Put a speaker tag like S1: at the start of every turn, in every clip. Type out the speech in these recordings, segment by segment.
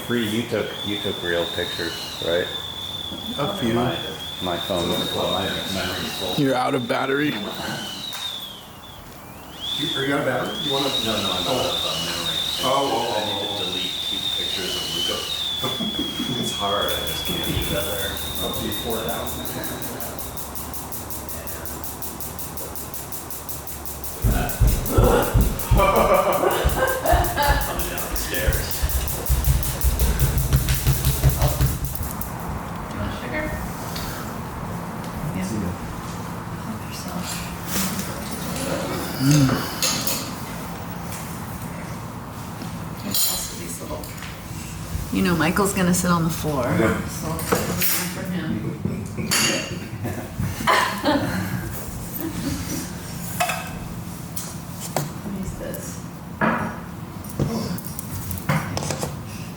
S1: Free, you took real pictures, right?
S2: A few.
S1: My phone, my memory's full.
S2: You're out of battery.
S3: Are you out of battery? You want to?
S1: No, I'm out of memory.
S3: Oh.
S1: I need to delete 2 pictures of Luca. It's hard, I just can't do that there.
S3: Up to 4,000.
S1: Coming down the stairs.
S4: You want sugar? Yeah. Help yourself. There's also these little. You know, Michael's gonna sit on the floor, so I'll put everything for him. What is this?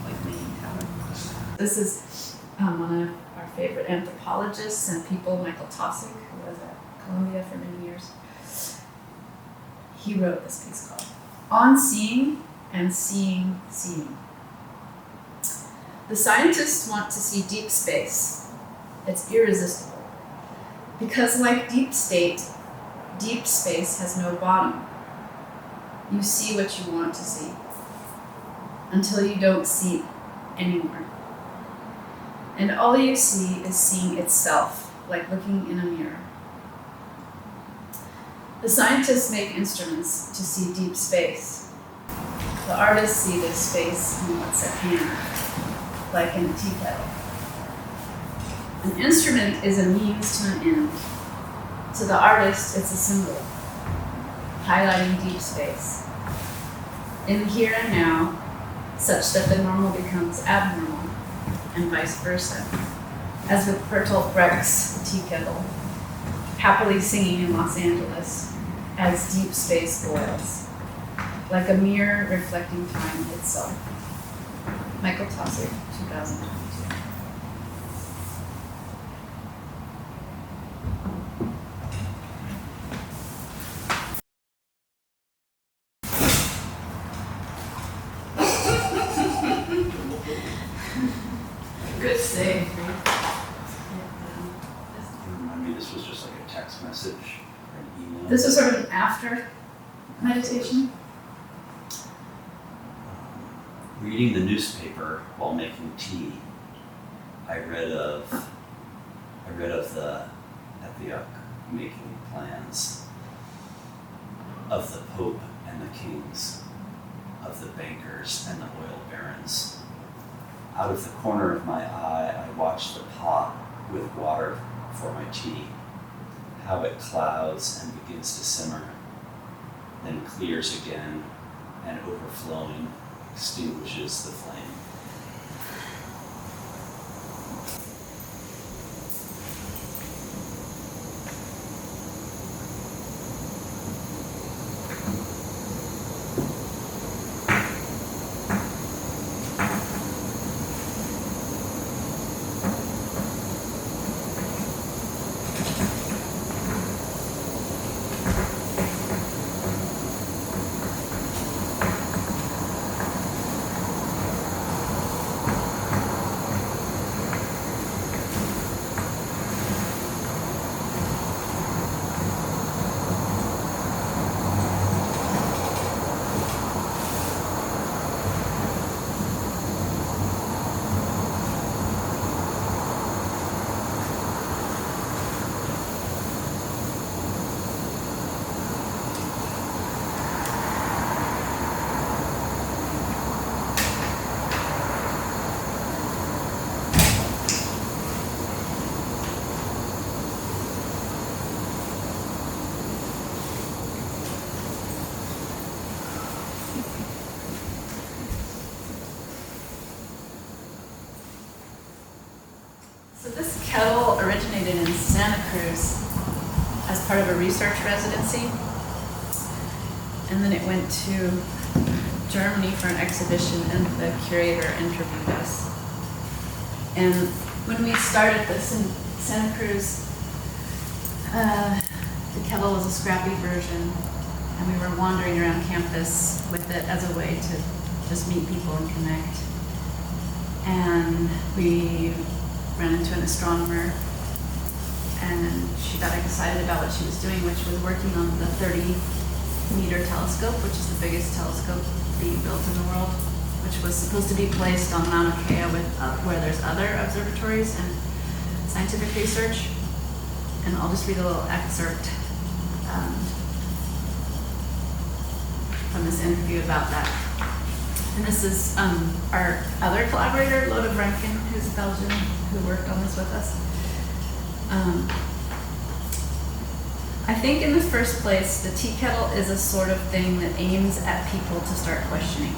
S4: Like main powder. This is one of our favorite anthropologists and people, Michael Taussig, who was at Columbia for many years. He wrote this piece called On Seeing and Seeing Seeing. The scientists want to see deep space. It's irresistible. Because like deep state, deep space has no bottom. You see what you want to see until you don't see anymore. And all you see is seeing itself, like looking in a mirror. The scientists make instruments to see deep space. The artists see this space in what's at hand, like in a tea kettle. An instrument is a means to an end. To the artist, it's a symbol, highlighting deep space. In the here and now, such that the normal becomes abnormal, and vice versa. As with Bertolt Brecht's tea kettle, happily singing in Los Angeles, as deep space boils, like a mirror reflecting time itself. Michael Taussig, 2022. Good save.
S1: Remind me, this was just like a text message or an email.
S4: This was sort of after meditation.
S1: Reading the newspaper while making tea, I read of the Ethiop making plans, of the Pope and the kings, of the bankers and the oil barons. Out of the corner of my eye, I watch the pot with water for my tea, how it clouds and begins to simmer, then clears again, and overflowing extinguishes the flame.
S4: So this kettle originated in Santa Cruz as part of a research residency. And then it went to Germany for an exhibition, and the curator interviewed us. And when we started this in Santa Cruz, the kettle was a scrappy version, and we were wandering around campus with it as a way to just meet people and connect. and we ran into an astronomer, and she got excited about what she was doing, which was working on the 30-meter telescope, which is the biggest telescope being built in the world, which was supposed to be placed on Mauna Kea where there's other observatories and scientific research. And I'll just read a little excerpt from this interview about that. And this is our other collaborator, Lotte Remken, who's Belgian, who worked on this with us. I think in the first place, the tea kettle is a sort of thing that aims at people to start questioning.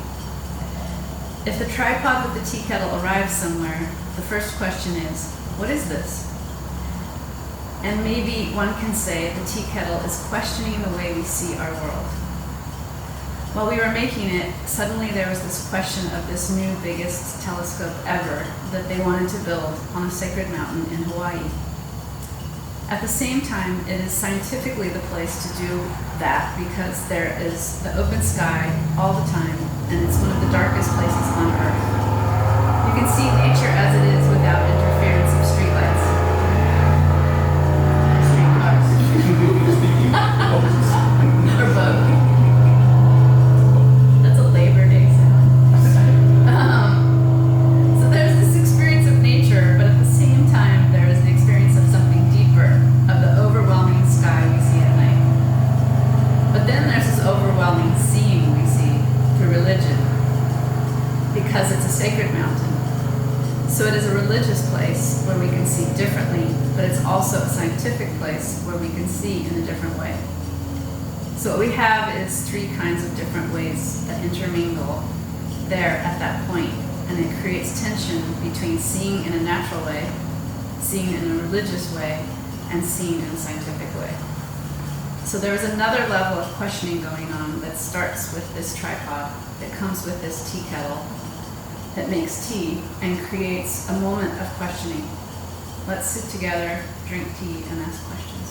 S4: If the tripod with the tea kettle arrives somewhere, the first question is, what is this? And maybe one can say the tea kettle is questioning the way we see our world. While we were making it, suddenly there was this question of this new biggest telescope ever that they wanted to build on a sacred mountain in Hawaii. At the same time, it is scientifically the place to do that because there is the open sky all the time, and it's one of the darkest places on Earth. You can see nature as it is without interference of streetlights. Or both. That's a Labor Day sound. So there's this experience of nature, but at the same time, there is an experience of something deeper, of the overwhelming sky we see at night. But then there's this overwhelming seeing we see through religion, because it's a sacred mountain. So it is a religious place where we can see differently, but it's also a scientific place where we can see in a different way. So what we have is three kinds of different ways that intermingle there at that point, and it creates tension between seeing in a natural way, seeing in a religious way, and seeing in a scientific way. So there is another level of questioning going on that starts with this tripod, that comes with this tea kettle, that makes tea and creates a moment of questioning. Let's sit together, drink tea, and ask questions.